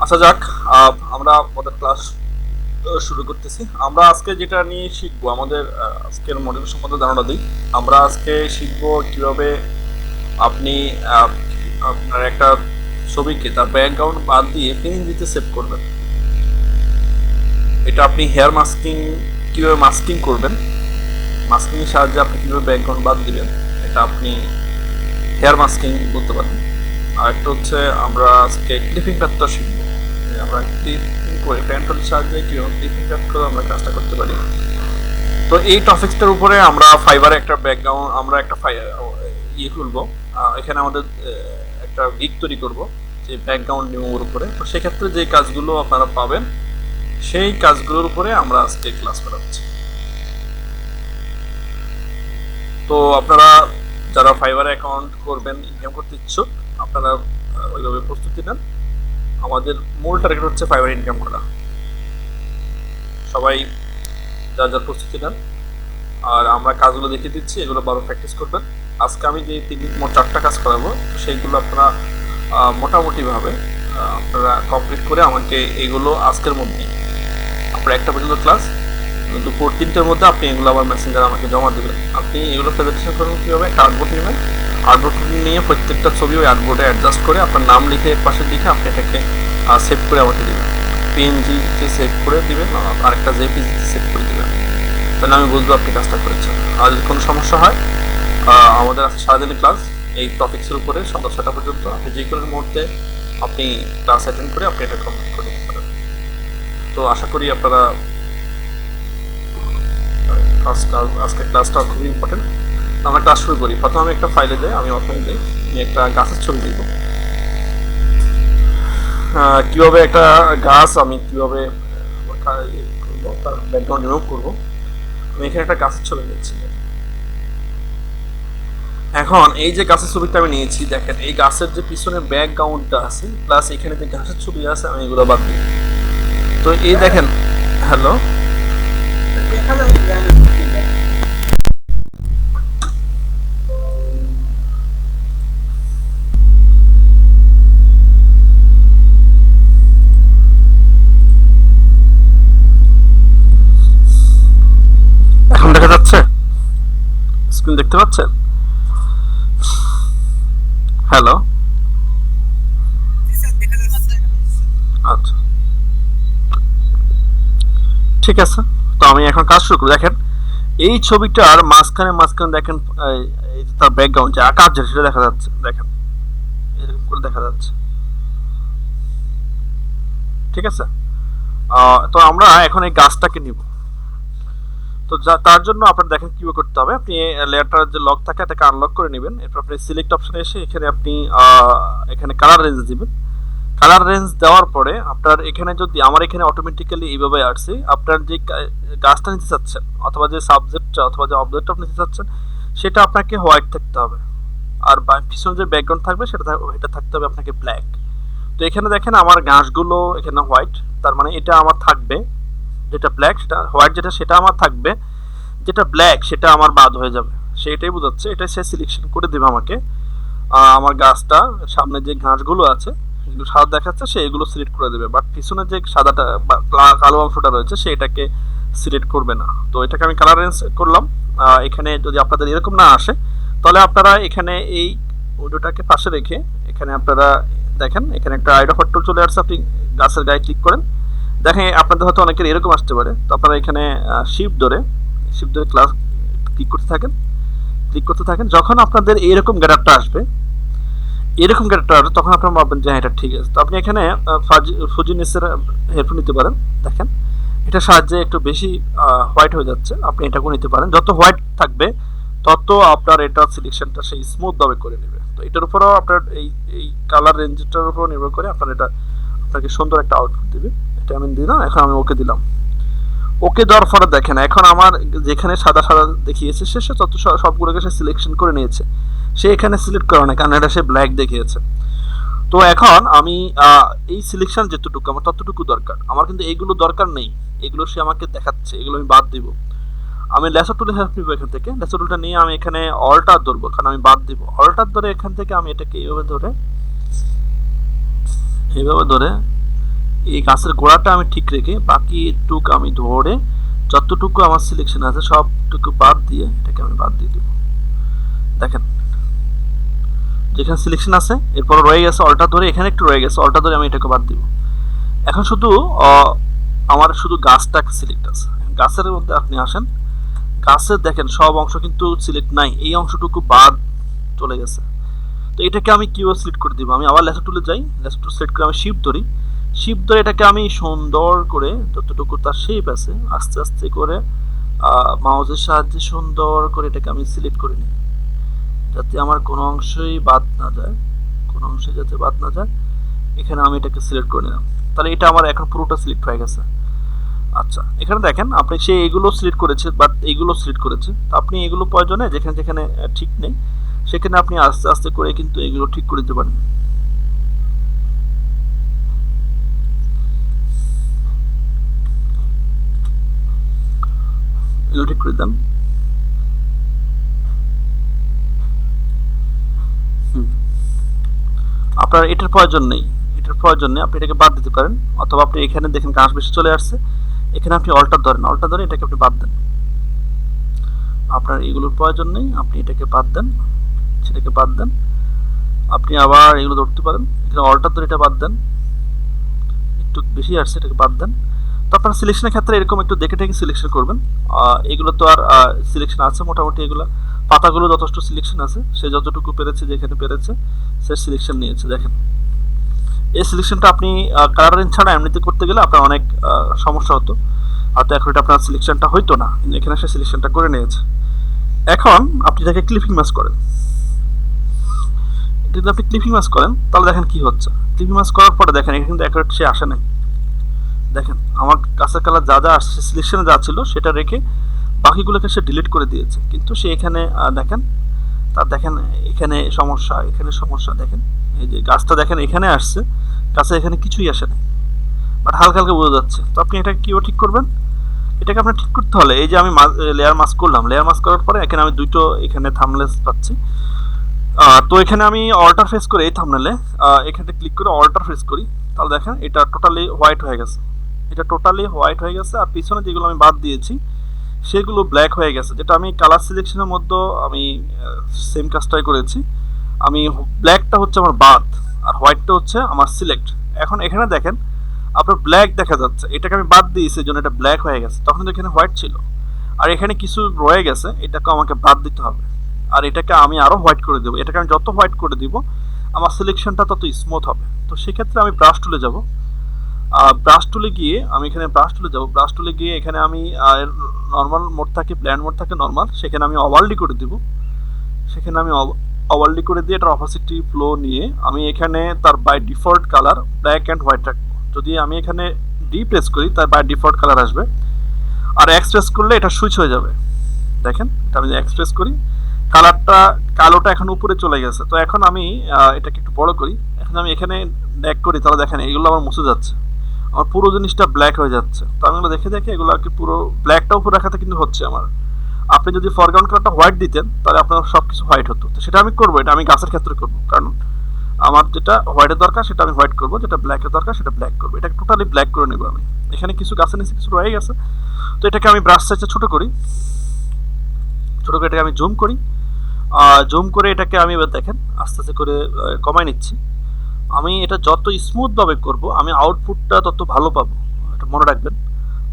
আচ্ছা যাক, আমরা আমাদের ক্লাস শুরু করতেছি। আমরা আজকে যেটা নিয়ে শিখবো, আমাদের আজকের মডিউল সম্বন্ধে ধারণা দিই। আমরা আজকে শিখবো কিভাবে আপনি আহ, আপনার একটা ছবিকে তার ব্যাকগ্রাউন্ড বাদ দিয়ে পিএনজিতে সেভ করবেন। এটা আপনি হেয়ার মাস্কিং কিভাবে মাস্কিং করবেন, মাস্কিং এর সাহায্যে আপনি কিভাবে ব্যাকগ্রাউন্ড বাদ দিবেন, এটা আপনি হেয়ার মাস্কিং বলতে পারেন। আর একটা হচ্ছে আমরা আজকে ক্লিপিং কাটটা শিখবো, যে আমরা ক্লিপিং করে পেন্টলের সাহায্যে কীভাবে ক্লিপিং কাট করে আমরা কাজটা করতে পারি। তো এই টপিক্সটার উপরে আমরা ফাইবারে একটা ব্যাকগ্রাউন্ড, আমরা একটা ইয়ে খুলবো। এখানে আমাদের একটা গিগ তৈরি করব যে ব্যাকগ্রাউন্ড নিয়মের উপরে। তো সেক্ষেত্রে যে কাজগুলো আপনারা পাবেন সেই কাজগুলোর উপরে আমরা আজকে ক্লাস করাচ্ছি। তো আপনারা যারা ফাইবার অ্যাকাউন্ট করবেন, ইনকাম করতে ইচ্ছুক, আপনারা ওইভাবে প্রস্তুতি নেন। আমাদের মূল টার্গেট হচ্ছে ফাইবার ইনকাম করা। সবাই যা যা প্রস্তুতি নেন, আর আমরা কাজগুলো দেখিয়ে দিচ্ছি, এগুলো বারো প্র্যাকটিস করবেন। আজকে আমি যে মোট 4টা কাজ করাবো, তো সেইগুলো আপনারা মোটামুটিভাবে আপনারা কমপ্লিট করে আমাকে এগুলো আজকের মধ্যেই, আপনার একটা পর্যন্ত ক্লাস, দুপুর 3টের মধ্যে আপনি এগুলো আবার মেসেঞ্জার আমাকে জমা দেবেন। আপনি এগুলো প্রেজেন্টেশন করবেন কীভাবে, একটা আর্টবোর্ড নেবেন। আর্টবোর্ড নিয়ে প্রত্যেকটা ছবি ওই আর্টবোর্ডে অ্যাডজাস্ট করে আপনার নাম লিখে পাশে লিখে আপনি এটাকে সেভ করে আমাকে দেবেন। পিএনজিতে সেভ করে দিবেন, আরেকটা জেপিজিতে সেভ করে দেবেন। তাহলে আমি বুঝবো আপনি কাজটা করেছেন। আর যদি কোনো সমস্যা হয়, আমাদের আছে সারাদিনের ক্লাস এই টপিক্সের উপরে সন্ধ্যা 6টা পর্যন্ত। আপনি যে কোনো মুহূর্তে আপনি ক্লাস অ্যাটেন্ড করে আপনি এটা কমপ্লিট করে দিতে পারেন। তো আশা করি আপনারা, আজকে ক্লাসটা খুবই ইম্পর্টেন্ট। আমরা ক্লাস শুরু করি। প্রথমে আমি একটা ফাইলে দেয়, আমি ওখানে দিই, আমি একটা গাছের ছবি দিব। কীভাবে একটা গাছ আমি কীভাবে করবো, তার ব্যাকগ্রাউন্ড রিমুভ করবো। আমি এখানে একটা গাছের ছবি নিচ্ছি। এখন এই যে গাছের ছবিটা আমি নিয়েছি, দেখেন এই গাছের যে পিছনে ব্যাকগ্রাউন্ডটা আছে প্লাস এখানে যে গাছের ছবি আছে, আমি এগুলো বাদ দিই। তো এই দেখেন, হ্যালো, এখন দেখা যাচ্ছে? স্ক্রিন দেখতে পাচ্ছেন? হ্যালো, আচ্ছা ঠিক আছে। তো আমি এখন কাজ শুরু করি। দেখেন এই ছবিটার মাঝখানে মাঝখানে দেখেন এই তার ব্যাকগ্রাউন্ড যে আকাশ যেটা সেটা দেখা যাচ্ছে, দেখেন এরকম করে দেখা যাচ্ছে, ঠিক আছে। তো আমরা এখন এই গাছটাকে নিব। তো তার জন্য আপনার দেখেন কিভাবে করতে হবে। আপনি লেয়ারটার যে লক থাকে এটাকে আনলক করে নেবেন। এরপর আপনি সিলেক্ট অপশনে এসে এখানে আপনি এখানে কালার রেঞ্জ দিবেন। কালার রেঞ্জ দেওয়ার পরে আপনার এখানে, যদি আমার এখানে অটোমেটিক্যালি এইভাবে আসছে, আপনার যে গাছটা নিতে চাচ্ছেন অথবা যে সাবজেক্টটা অথবা যে অবজেক্টটা আপনি নিতে চাচ্ছেন সেটা আপনাকে হোয়াইট থাকতে হবে। আর পিছনে যে ব্যাকগ্রাউন্ড থাকবে এটা থাকতে হবে আপনাকে ব্ল্যাক। তো এখানে দেখেন আমার গাছগুলো এখানে হোয়াইট, তার মানে এটা আমার থাকবে। যেটা ব্ল্যাক সেটা হোয়াইট, যেটা সেটা আমার থাকবে, যেটা ব্ল্যাক সেটা আমার বাদ হয়ে যাবে। সেটাই বোঝাচ্ছে, এটাই সে সিলেকশন করে দেবে আমাকে। আমার গাছটা সামনে যে ঘাসগুলো আছে যেগুলো সাদা দেখাচ্ছে সে এগুলো সিলেক্ট করে দেবে, বাট পিছনে যে সাদাটা বা কালো অংশটা রয়েছে সেটাকে সিলেক্ট করবে না। তো এটাকে আমি কালার রেঞ্জ করলাম। এখানে যদি আপনাদের এরকম না আসে তাহলে আপনারা এখানে এই উইন্ডোটাকে পাশে রেখে এখানে আপনারা দেখেন এখানে একটা আইডা ফটো চলে আসছে, আপনি গাছের গায়ে ক্লিক করেন। দেখেন আপনাদের হয়তো অনেকের এরকম আসতে পারে। তো আপনারা এখানে শিফট ধরে ক্লাস ক্লিক করতে থাকেন, যখন আপনাদের এরকম গ্যাডারটা আসবে, তখন আপনারা ভাববেন যে হ্যাঁ এটা ঠিক আছে। তো আপনি এখানে ফুজিনেসের হেডফোন নিতে পারেন। দেখেন এটার সাহায্যে একটু বেশি হোয়াইট হয়ে যাচ্ছে, আপনি এটাকেও নিতে পারেন। যত হোয়াইট থাকবে তত আপনার এটা সিলেকশনটা সেই স্মুথভাবে করে নেবে। তো এটার উপরেও আপনার এই কালার রেঞ্জটার উপর নির্ভর করে আপনার এটা আপনাকে সুন্দর একটা আউটপুট দেবে। এটা আমি দিলাম, এখন আমি ওকে দিলাম। ওকে দেওয়ার পরে দেখেন এখন আমার যেখানে সাদা সাদা দেখিয়েছে সে তত সবগুলোকে সে সিলেকশন করে নিয়েছে। সে এখানে সিলেক্ট করে না, কারণ এটা সে ব্ল্যাক দেখিয়েছে। তো এখন আমি এই সিলেকশন যেতটুকু আমার ততটুকু দরকার, আমার কিন্তু এইগুলো দরকার নেই। এগুলো সে আমাকে দেখাচ্ছে, এগুলো আমি বাদ দিব। আমি লেসার টুলে হেল্প নিব। এখান থেকে লেসার টুলটা নিয়ে আমি এখানে অল্টার ধরবো, কারণ আমি বাদ দিব। অল্টার ধরে এখান থেকে আমি এটাকে এইভাবে ধরে এই গাছের গোড়াটা আমি ঠিক রেখে বাকি টুক আমি ধরে যতটুকু আমার সিলেকশন আছে সবটুকু বাদ দিয়ে এটাকে আমি বাদ দিয়ে দেব। দেখেন যেখানে সিলেকশন আছে এরপর রয়ে গেছে অলটা ধরে, এখানে একটু রয়ে গেছে অলটা ধরে আমি এটাকে বাদ দিব। এখন শুধু আমার শুধু গাছটা সিলেক্ট আছে। গাছের মধ্যে আপনি আসেন, গাছের দেখেন সব অংশ কিন্তু সিলেক্ট নাই, এই অংশটুকু বাদ চলে গেছে। তো এটাকে আমি কিভাবে সিলেক্ট করে দিব? আমি আবার লেসার টুলে যাই, লেসার টুল সিলেক্ট করে আমি শিফট ধরি, শিফট ধরে এটাকে আমি সুন্দর করে যতটুকু তার শেপ আছে আস্তে আস্তে করে মাউসের সাহায্যে সুন্দর করে এটাকে আমি সিলেক্ট করে নিই, যাতে আমার কোনো অংশই বাদ না যায়, কোনো অংশে যাতে বাদ না যায়। এখানে আমি এটাকে সিলেক্ট করে নিলাম, তাহলে এটা আমার এখন পুরোটা সিলেক্ট হয়ে গেছে। আচ্ছা এখানে দেখেন আপনি সে এগুলো সিলেক্ট করেছে বাট এইগুলো সিলেক্ট করেছে, তো আপনি এগুলো প্রয়োজনে যেখানে যেখানে ঠিক নেই সেখানে আপনি আস্তে আস্তে করে কিন্তু এগুলো ঠিক করে দিতে পারেন। এগুলো ঠিক করে দেন। আপনার এটার প্রয়োজন নেই, এটার প্রয়োজন নেই, আপনি এটাকে বাদ দিতে পারেন। অথবা আপনি এখানে দেখেন ঘাস বেশি চলে আসছে, এখানে আপনি অল্টার ধরেন, অল্টার ধরে এটাকে আপনি বাদ দেন। আপনার এগুলোর প্রয়োজন নেই, আপনি এটাকে বাদ দেন, সেটাকে বাদ দেন। আপনি আবার এগুলো ধরতে পারেন, এখানে অল্টার ধরে এটা বাদ দেন, একটু বেশি আসছে এটাকে বাদ দেন। তো আপনার সিলেকশনের ক্ষেত্রে এরকম একটু দেখে টেকে সিলেকশন করবেন। এগুলো তো আর সিলেকশন আছে মোটামুটি, এগুলো পাতাগুলো যথেষ্ট সিলেকশন আছে, সে যতটুকু পেরেছে যেখানে পেরেছে সে সিলেকশন নিয়েছে। দেখেন এই সিলেকশনটা আপনি কালারিং ছাড়া এমনিতে করতে গেলে আপনার অনেক সমস্যা হতো, হয়তো এখন এটা আপনার সিলেকশনটা হইতো না, এখানে সে সিলেকশনটা করে নিয়েছে। এখন আপনি যাকে ক্লিপিং ম্যাচ করেন, যদি আপনি ক্লিপিং ম্যাচ করেন তাহলে দেখেন কি হচ্ছে। ক্লিপিং ম্যাচ করার পরে দেখেন এখানে কিন্তু অ্যাকুরেট সে আসে নাই। দেখেন আমার কাছের কালার যা যা আসছে সিলেকশনে যা ছিল সেটা রেখে বাকিগুলোকে সে ডিলিট করে দিয়েছে, কিন্তু সে এখানে দেখেন তার দেখেন এখানে সমস্যা, এখানে সমস্যা। দেখেন এই যে গাছটা দেখেন এখানে আসছে, গাছে এখানে কিছুই আসে না, বাট হালকা হালকা বোঝা যাচ্ছে। তো আপনি এটা কীভাবে ঠিক করবেন? এটাকে আপনার ঠিক করতে হলে এই যে আমি লেয়ার মাস্ক করলাম, লেয়ার মাস্ক করার পরে এখানে আমি দুটো এখানে থামলেস পাচ্ছি। তো এখানে আমি অল্টার ফেস করে এই থামনেলে এখানে ক্লিক করে অল্টার ফেস করি, তাহলে দেখেন এটা টোটালি হোয়াইট হয়ে গেছে, এটা টোটালি হোয়াইট হয়ে গেছে। আর পিছনে যেগুলো আমি বাদ দিয়েছি সেগুলো ব্ল্যাক হয়ে গেছে, যেটা আমি কালার সিলেকশনের মধ্যে আমি সেম কাজটাই করেছি। আমি ব্ল্যাকটা হচ্ছে আমার বাদ আর হোয়াইটটা হচ্ছে আমার সিলেক্ট। এখন এখানে দেখেন আপনার ব্ল্যাক দেখা যাচ্ছে, এটাকে আমি বাদ দিয়েছি এই জন্য এটা ব্ল্যাক হয়ে গেছে, তখন তো এখানে হোয়াইট ছিল। আর এখানে কিছু রয়ে গেছে, এটাকে আমাকে বাদ দিতে হবে, আর এটাকে আমি আরও হোয়াইট করে দেবো। এটাকে আমি যত হোয়াইট করে দিব আমার সিলেকশনটা তত স্মুথ হবে। তো সেক্ষেত্রে আমি ব্রাশ টুলে যাব, ব্রাশ টুলে গিয়ে আমি এখানে ব্রাশ টুলে যাব, ব্রাশ টুলে গিয়ে এখানে আমি নর্মাল মোড থাকে, ব্ল্যান্ড মোড থাকে নর্মাল, সেখানে আমি ওভারলি করে দিব। সেখানে আমি ওভারলি করে দিয়ে এটার অপাসিটি ফ্লো নিয়ে আমি এখানে তার by default colour black and white রাখবো। যদি আমি এখানে ডি প্রেস করি তার বাই ডিফল্ট কালার আসবে, আর এক্সপ্রেস করলে এটা সুইচ হয়ে যাবে। দেখেন এটা আমি এক্সপ্রেস করি, কালারটা কালোটা এখন উপরে চলে গেছে। তো এখন আমি এটাকে একটু বড় করি, এখন আমি এখানে ব্যাক করি, তাহলে দেখেন এগুলো আমার মুছে যাচ্ছে, আমার পুরো জিনিসটা ব্ল্যাক হয়ে যাচ্ছে। তো আমি এগুলো দেখে দেখে এগুলো আর কি পুরো ব্ল্যাকটা উপরে রাখাতে কিন্তু হচ্ছে আমার। আপনি যদি ফরগ্রাউন্ড কালারটা হোয়াইট দিতেন তাহলে আপনার সব কিছু হোয়াইট হতো। তো সেটা আমি করবো, এটা আমি গাছের ক্ষেত্রে করবো, কারণ আমার যেটা হোয়াইটের দরকার সেটা আমি হোয়াইট করবো, যেটা ব্ল্যাকের দরকার সেটা ব্ল্যাক করবো। এটাকে টোটালি ব্ল্যাক করে নেবো আমি। এখানে কিছু গাছের নিচে কিছু রয়ে গেছে, তো এটাকে আমি ব্রাশ সাইজে ছোটো করি, ছোটো করে এটাকে আমি জুম করি, জুম করে এটাকে আমি এবার দেখেন আস্তে আস্তে করে কমাই নিচ্ছি। আমি এটা যত স্মুথভাবে করব আমি আউটপুটটা তত ভালো পাবো, এটা মনে রাখবেন।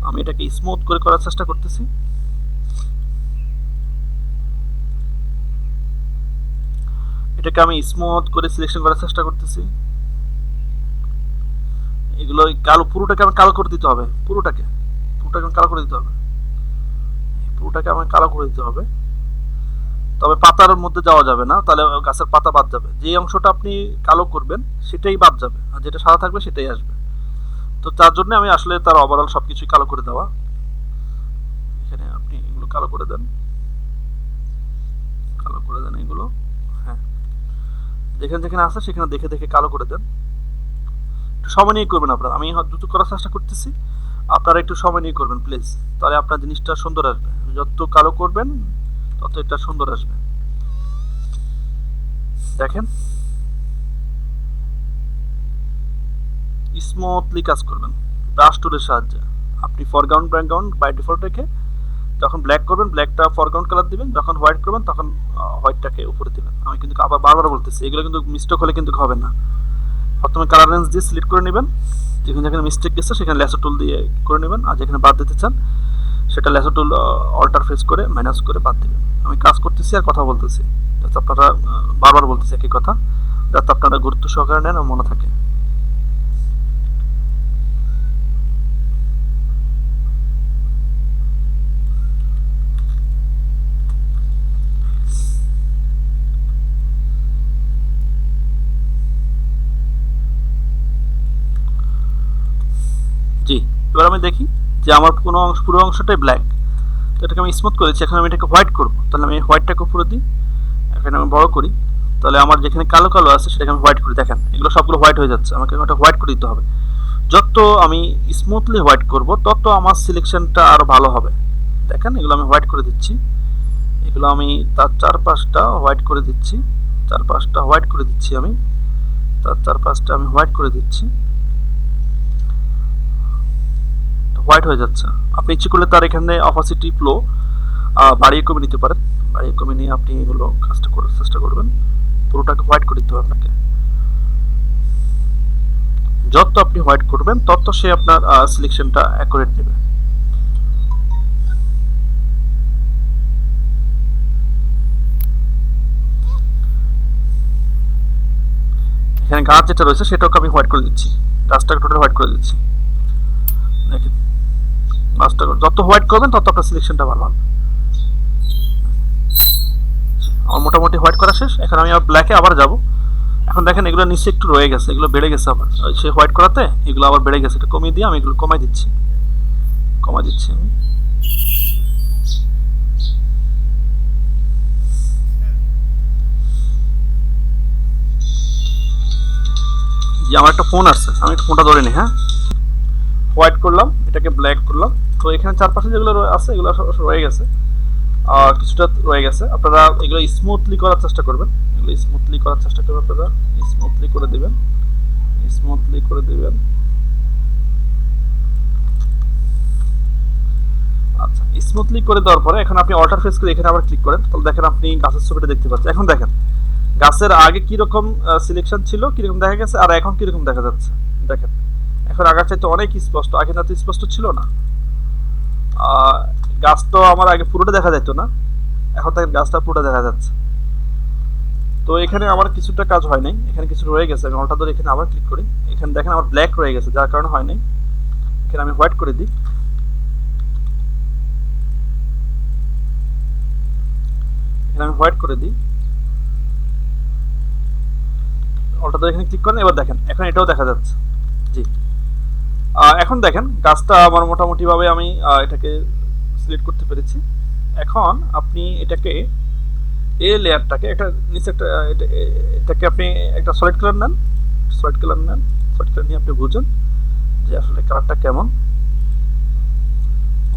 আমি এটাকে স্মুথ করে করার চেষ্টা করতেছি। এটাকে আমি স্মুথ করে সিলেকশন করার চেষ্টা করতেছি। এগুলো কালো, পুরোটাকে আমি কালো করে দিতে হবে, পুরোটাকে কালো করে দিতে হবে, পুরোটাকে আমাকে কালো করে দিতে হবে। তবে পাতার মধ্যে যাওয়া যাবে না, তাহলে গাছের পাতা বাদ যাবে। যে অংশটা আপনি কালো করবেন সেটাই বাদ যাবে, আর যেটা সাদা থাকবে সেটাই আসবে। তো তার জন্য আমি আসলে তার ওভারঅল সবকিছুই কালো করে দেওয়া। এখানে আপনি এগুলো কালো করে দেন, কালো করে দেন এগুলো, হ্যাঁ যেখানে যেখানে আছে সেখানে দেখে দেখে কালো করে দেন। একটু সময় নিয়ে করবেন আপনারা, আমি দ্রুত করার চেষ্টা করতেছি, আপনারা একটু সময় নিয়ে করবেন প্লিজ, তাহলে আপনার জিনিসটা সুন্দর আসবে। যত কালো করবেন তত এটা সুন্দর আসবে। দেখেন স্মুথলি কাজ করবেন ব্রাশ টুলের সাহায্যে। আপনি ফরগ্রাউন্ড ব্যাকগ্রাউন্ড বাই ডিফল্ট রেখে যখন ব্ল্যাক করবেন ব্ল্যাকটা ফরগ্রাউন্ড কালার দিবেন, যখন হোয়াইট করবেন তখন হোয়াইটটাকে উপরে দিবেন। আমি কিন্তু আবার বারবার বলতেছি, এগুলো কিন্তু মিস্টেক হলে কিন্তু হবে না। প্রথমে কালার রেঞ্জ দিয়ে সিলেক্ট করে নেবেন, যেখানে যেখানে মিস্টেক গেছে সেখানে ল্যাসো টুল দিয়ে করে নেবেন, আর যেখানে বাদ দিতে চান সেটা ল্যাসো টুল অল্টার ফেস করে মাইনাস করে বাদ দেবেন। আমি কাজ করতেছি আর কথা বলতেছি, যাতে আপনারা বারবার বলতেছি একই কথা, যাতে আপনারা গুরুত্ব সহকারে নেন ও মনে থাকে। জি, এবার আমি দেখি যে আমার কোনো অংশ পুরো অংশটাই ব্ল্যাক, তো এটাকে আমি স্মুথ করেছি। এখন আমি এটাকে হোয়াইট করবো, তাহলে আমি হোয়াইটটাকে উপরে দিই, এখানে আমি বড় করি, তাহলে আমার যেখানে কালো কালো আছে সেটাকে আমি হোয়াইট করি। দেখেন এগুলো সবগুলো হোয়াইট হয়ে যাচ্ছে, আমাকে ওটা হোয়াইট করে দিতে হবে। যত আমি স্মুথলি হোয়াইট করব তত আমার সিলেকশনটা আরও ভালো হবে। দেখেন এগুলো আমি হোয়াইট করে দিচ্ছি, এগুলো আমি তার চারপাশটা হোয়াইট করে দিচ্ছি, চারপাশটা হোয়াইট করে দিচ্ছি, আমি তার চারপাশটা আমি হোয়াইট করে দিচ্ছি, হোয়াইট হয়ে যাচ্ছে। আপনি ইচ্ছে করলে তার এখানে অপাসিটি ফ্লো বাড়িয়ে কমে নিতে পারেন, বাড়িয়ে কমে নিয়ে আপনি এগুলো কাজটা করার চেষ্টা করবেন। পুরোটাকে হোয়াইট করে দিতে হবে আপনাকে। যত আপনি হোয়াইট করবেন তত সে আপনার সিলেকশনটা অ্যাকুরেট নেবে। এখানে গাছ যেটা রয়েছে সেটাকে আমি হোয়াইট করে দিচ্ছি, গাছটাকে টোটাল হোয়াইট করে দিচ্ছি। দেখেন গাছটা যত হোয়াইট করবেন তত আপনার সিলেকশনটা ভালো হবে। আমার মোটামুটি হোয়াইট করা শেষ। এখন আমি আবার ব্ল্যাকে আবার যাব। এখন দেখেন এগুলো নিচে একটু রয়ে গেছে, এগুলো বেড়ে গেছে আবার সে হোয়াইট করাতে, এগুলো আবার বেড়ে গেছে। এটা কমিয়ে দিয়ে আমি এগুলো কমাই দিচ্ছি, কমাই দিচ্ছি আমি। যে আমার একটা ফোন আসছে, আমি একটু ফোনটা ধরে নিই। হ্যাঁ, হোয়াইট করলাম, এটাকে ব্ল্যাক করলাম। তো এখানে চারপাশে যেগুলো আছে এগুলো রয়ে গেছে, কিছুটা রয়ে গেছে। আপনারা এগুলো স্মুথলি করার চেষ্টা করবেন, এগুলো স্মুথলি করার চেষ্টা করবেন, আপনারা স্মুথলি করে দেবেন, স্মুথলি করে দেবেন। আচ্ছা, স্মুথলি করে দেওয়ার পরে এখন আপনি অল্টার ফেস করে এখানে আবার ক্লিক করেন, তাহলে দেখেন আপনি গাছের ছবিটা দেখতে পাচ্ছেন। এখন দেখেন গাছের আগে কিরকম সিলেকশন ছিল, কিরকম দেখা গেছে, আর এখন কিরকম দেখা যাচ্ছে। দেখেন এখন আগার চাইতে অনেক স্পষ্ট, আগে না তো স্পষ্ট ছিল না। গাছ তো আমার আগে পুরোটা দেখা যেত না, এখন দেখেন গাছটা পুরোটা দেখা যাচ্ছে। তো এখানে আমার কিছুটা কাজ হয় নাই, এখানে কিছু রয়ে গেছে। আমি অল্টা ধরে এখানে আবার ক্লিক করি, এখানে দেখেন আমার ব্ল্যাক রয়ে গেছে, যার কারণে হয় নাই। এখানে আমি হোয়াইট করে দিই, এখানে আমি হোয়াইট করে দিই, অল্টা ধরে এখানে ক্লিক করেন। এবার দেখেন এখন এটাও দেখা যাচ্ছে। জি, এখন দেখেন গাছটা আমার মোটামুটি ভাবে আমি এটাকে সিলেক্ট করতে পেরেছি। এখন আপনি এটাকে এই লেয়ারটাকে একটা নিচে একটা এটাকে আপনি একটা সলিড কালার নেন, সলিড কালার নেন, সলিড কালার নিয়ে আপনি বুঝেন যে আসলে কালারটা কেমন।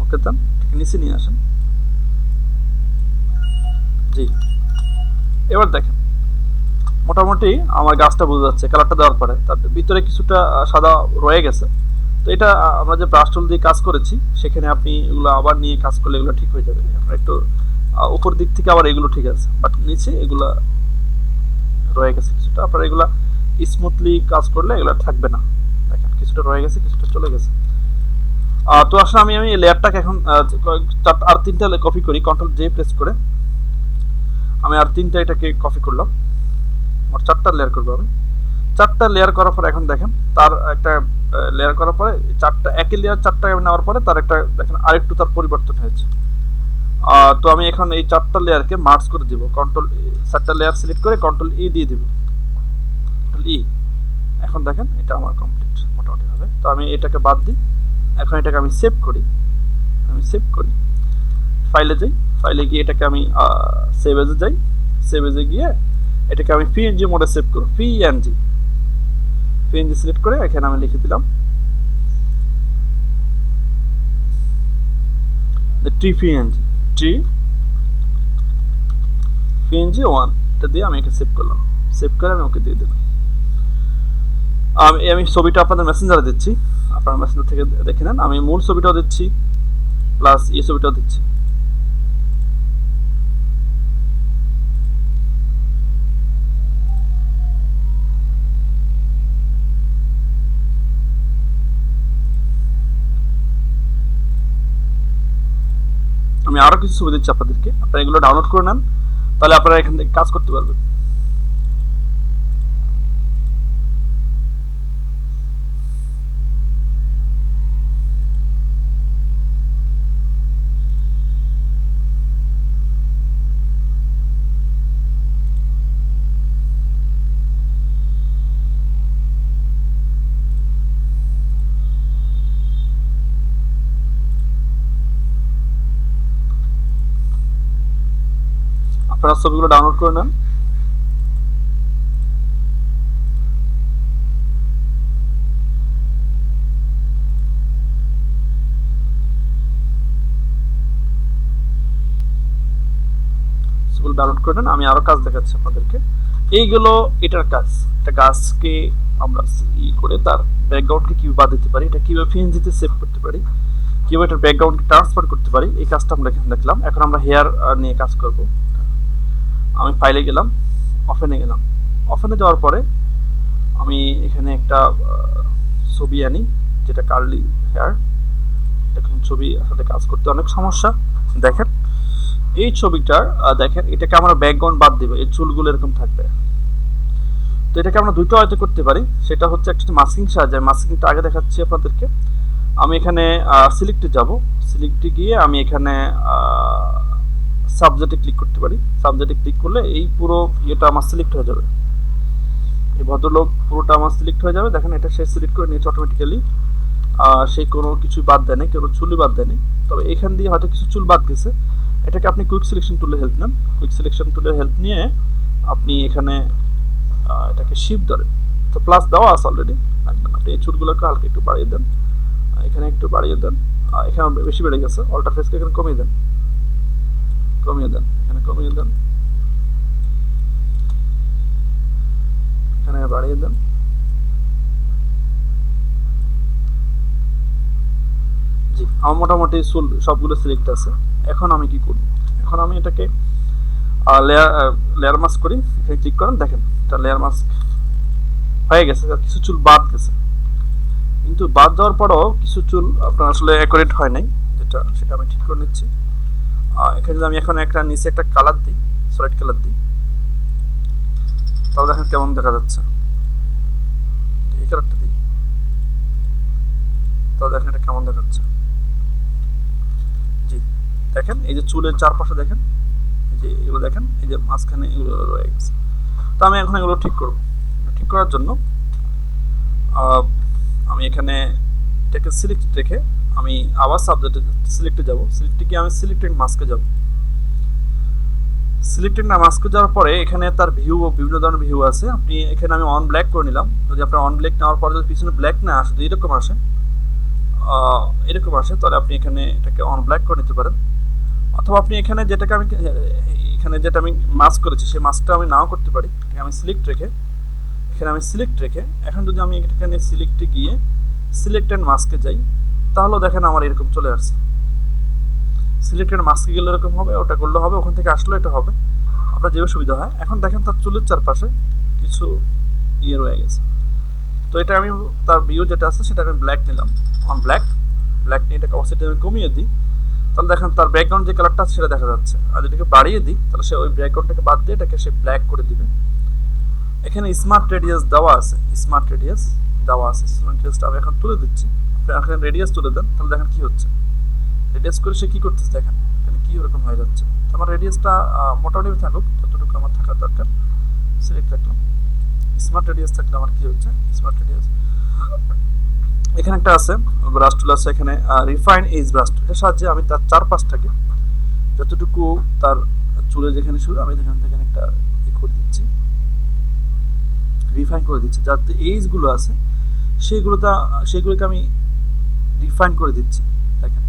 ওকে দেন, এটাকে নিচে নিয়ে আসেন। জি, এবার দেখেন মোটামুটি আমার গাছটা বোঝা যাচ্ছে কালারটা দেওয়ার পরে, তার ভিতরে কিছুটা সাদা রয়ে গেছে। তো এটা আমরা যে ব্রাশ টুল দিয়ে কাজ করেছি সেখানে আপনি এগুলো আবার নিয়ে কাজ করলে এগুলো ঠিক হয়ে যাবে। আপনার একটু উপর দিক থেকে আবার এগুলো ঠিক আছে, বাট নিচে এগুলো রয়ে গেছে কিছুটা। আপনারা এগুলো স্মুথলি কাজ করলে এগুলো থাকবে না। দেখেন কিছুটা রয়ে গেছে, কিছুটা চলে গেছে। তো আসলে আমি লেয়ারটাকে এখন আর তিনটা কপি করি, কন্ট্রোল জে প্রেস করে আমি আর তিনটা এটাকে কপি করলাম। মোট চারটা লেয়ার করবো আমি। চারটা লেয়ার করার পর এখন দেখেন তার একটা লেয়ার করার পরে চারটা একই লেয়ার চারটা নেওয়ার পরে তার একটা দেখেন আরেকটু তার পরিবর্তন হয়েছে। তো আমি এখন এই চারটা লেয়ারকে মার্জ করে দিব, কন্ট্রোল চারটা লেয়ার সিলেক্ট করে কন্ট্রোল ই দিয়ে দিব, কন্ট্রোল ই। এখন দেখেন এটা আমার কমপ্লিট মোটামুটি হবে। তো আমি এটাকে বাদ দিই, এখন এটাকে আমি সেভ করি, আমি সেভ করি, ফাইলে যাই, ফাইলে গিয়ে এটাকে আমি সেভ এজে যাই, সেভ এজে গিয়ে এটাকে আমি পিএনজি মোডে সেভ করব, পিএনজি সিলেক্ট করে এখানে আমি লিখে দিলাম ট্রি পিএনজি, ট্রি পিএনজি 1, এটা দিয়ে আমি একে সেভ করলাম, সেভ করে আমি ওকে দিয়ে দিলাম। আমি ছবিটা আপনাদের মেসেঞ্জারে দিচ্ছি, আপনার মেসেঞ্জার থেকে দেখে নেন। আমি মূল ছবিটাও দিচ্ছি প্লাস এই ছবিটাও দিচ্ছি। আমি আরো কিছু ছবি দিচ্ছি আপনাদেরকে, আপনারা এগুলো ডাউনলোড করে নেন, তাহলে আপনারা এখান থেকে কাজ করতে পারবেন। আপনারা ছবিগুলো ডাউনলোড করে নেন। ছবিগুলো ডাউনলোড করে নেন। আমি আরো কাজ দেখাচ্ছি আপনাদেরকে। এইগুলো এটার কাজ, একটা গাছকে আমরা ই করে তার ব্যাকগ্রাউন্ডকে কিভাবে বাদ দিতে পারি, এটা কিভাবে পিএনজিতে সেভ করতে পারি, কিভাবে এটার ব্যাকগ্রাউন্ডকে ট্রান্সফার করতে পারি, এই কাজটা আমরা এখানে দেখলাম। এখন আমরা হেয়ার নিয়ে কাজ করব। আমি ফাইলে গেলাম, অফেনে গেলাম। অফেনে যাওয়ার পরে আমি এখানে একটা ছবি আনি, যেটা কার্লি হেয়ার। এখন ছবি আসলে কাজ করতে অনেক সমস্যা। দেখেন এই ছবিটার, দেখেন এটাকে আমরা ব্যাকগ্রাউন্ড বাদ দেবো, এই চুলগুলো এরকম থাকবে। তো এটাকে আমরা দুটো হয়তো করতে পারি, সেটা হচ্ছে একটা মাস্কিং সাহায্যে। মাস্কিংটা আগে দেখাচ্ছি আপনাদেরকে। আমি এখানে সিলেক্টে যাব, সিলেক্টে গিয়ে আমি এখানে সাবজেক্টে ক্লিক করতে পারি। সাবজেক্টে ক্লিক করলে এই পুরো ইয়েটা আমার সিলেক্ট হয়ে যাবে, এই ভদ্রলোক পুরোটা আমার সিলেক্ট হয়ে যাবে। দেখেন এটা সে সিলেক্ট করে নিয়েছে অটোমেটিক্যালি, সে কোনো কিছু বাদ দেয় না, কোনো চুলই বাদ দেয়নি। তবে এখান দিয়ে হয়তো কিছু চুল বাদ গেছে। এটাকে আপনি কুইক সিলেকশন টুলের হেল্প নেন। কুইক সিলেকশন টুলের হেল্প নিয়ে আপনি এখানে এটাকে শিফট ধরেন। তো প্লাস দেওয়া আছে অলরেডি, আপনি এই চুলগুলোকে হালকা একটু বাড়িয়ে দেন, এখানে একটু বাড়িয়ে দেন, এখানে বেশি বেড়ে গেছে, অল্টার ফেসকে এখানে কমিয়ে দেন, কমিয়ে দেন, এখানে কমিয়ে দেন, এখানে বাড়িয়ে দেন। জি, আমার মোটামুটি চুল সবগুলো সিলেক্ট আছে। এখন আমি কি করব, এখন আমি এটাকে লেয়ার মাস্ক করি। এখানে ক্লিক করেন, দেখেন এটা লেয়ার মাস্ক হয়ে গেছে। কিছু চুল বাদ গেছে, কিন্তু বাদ যাওয়ার পরও কিছু চুল আপনার আসলে অ্যাকুরেট হয় নাই, যেটা সেটা আমি ঠিক করে নিচ্ছি। এখানে যদি আমি এখন একটা নিচে একটা কালার দিই, সলিড কালার দিই, তাহলে দেখেন কেমন দেখা যাচ্ছে। এই কালারটা দিই, তাহলে দেখেন এটা কেমন দেখাচ্ছে। জি, দেখেন এই যে চুলের চারপাশে দেখেন, এই যে এগুলো দেখেন, এই যে মাঝখানে এগুলো রয়ে গেছে। তো আমি এখন এগুলো ঠিক করব। ঠিক করার জন্য আমি এখানে এটাকে সিলেক্ট রেখে আমি আবার সাবজেক্টে সিলেক্টে যাব। সিলেক্টে গিয়ে আমি সিলেক্টেড মাস্কে যাব। সিলেক্টেড না মাস্কে যাওয়ার পরে এখানে তার ভিউ ও বিভিন্ন ধরনের ভিউ আছে। আপনি এখানে আমি অন ব্ল্যাক করে নিলাম। যদি আপনার অন ব্ল্যাক নেওয়ার পরে যদি পিছনে ব্ল্যাক না আসে, যদি এরকম আসে, তাহলে আপনি এখানে এটাকে অন ব্ল্যাক করে নিতে পারেন। অথবা আপনি এখানে যেটাকে আমি এখানে যেটা আমি মাস্ক করেছি সেই মাস্কটা আমি নাও করতে পারি। আমি সিলেক্ট রেখে এখানে আমি সিলেক্ট রেখে এখন যদি আমি এখানে সিলেক্টে গিয়ে সিলেক্ট অ্যান্ড মাস্কে যাই, তাহলেও দেখেন আমার এরকম চলে আসছে। সিলেক্টেড মাস্কে গেলে এরকম হবে, ওটা করলে হবে, ওখান থেকে আসলে এটা হবে, আপনার যেভাবে সুবিধা হয়। এখন দেখেন তার চুলের চারপাশে কিছু ইয়ে রয়ে গেছে। তো এটা আমি তার ভিউ যেটা আছে সেটা আমি ব্ল্যাক নিলাম, অন ব্ল্যাক। ব্ল্যাক নিয়ে এটাকে অবশ্যই আমি কমিয়ে দিই, তাহলে দেখেন তার ব্যাকগ্রাউন্ড যে কালারটা আছে সেটা দেখা যাচ্ছে। আর এটাকে বাড়িয়ে দিই, তাহলে সে ওই ব্যাকগ্রাউন্ডটাকে বাদ দিয়ে এটাকে সে ব্ল্যাক করে দিবে। এখানে স্মার্ট রেডিয়াস দেওয়া আছে, স্মার্ট রেডিয়াস দেওয়া আছে। স্মার্ট রেডিয়াসটা আমি এখন তুলে দিচ্ছি। এখানে রেডিয়াস তুলে দেন, তাহলে দেখেন কি হচ্ছে। রেডিয়াস করে সে কি করতেছে দেখেন, এখানে কি ওরকম হয়ে যাচ্ছে। আমার রেডিয়াসটা মোটামুটি থাকুক, যতটুকু আমার থাকার দরকার সিলেক্ট রাখলাম। স্মার্ট রেডিয়াস থাকলে আমার কি হচ্ছে, স্মার্ট রেডিয়াস এখানে একটা আছে, ব্রাশ টুল আছে এখানে, রিফাইন এজ ব্রাশ টুল। এর সাহায্যে আমি তার চারপাশটাকে যতটুকু তার চুলে যেখানে শুরু, আমি এখান থেকে একটা করে দিচ্ছি, রিফাইন করে দিচ্ছি। যাতে এইজগুলো আছে সেগুলোকে আমি রিফাইন করে দিচ্ছি। দেখেন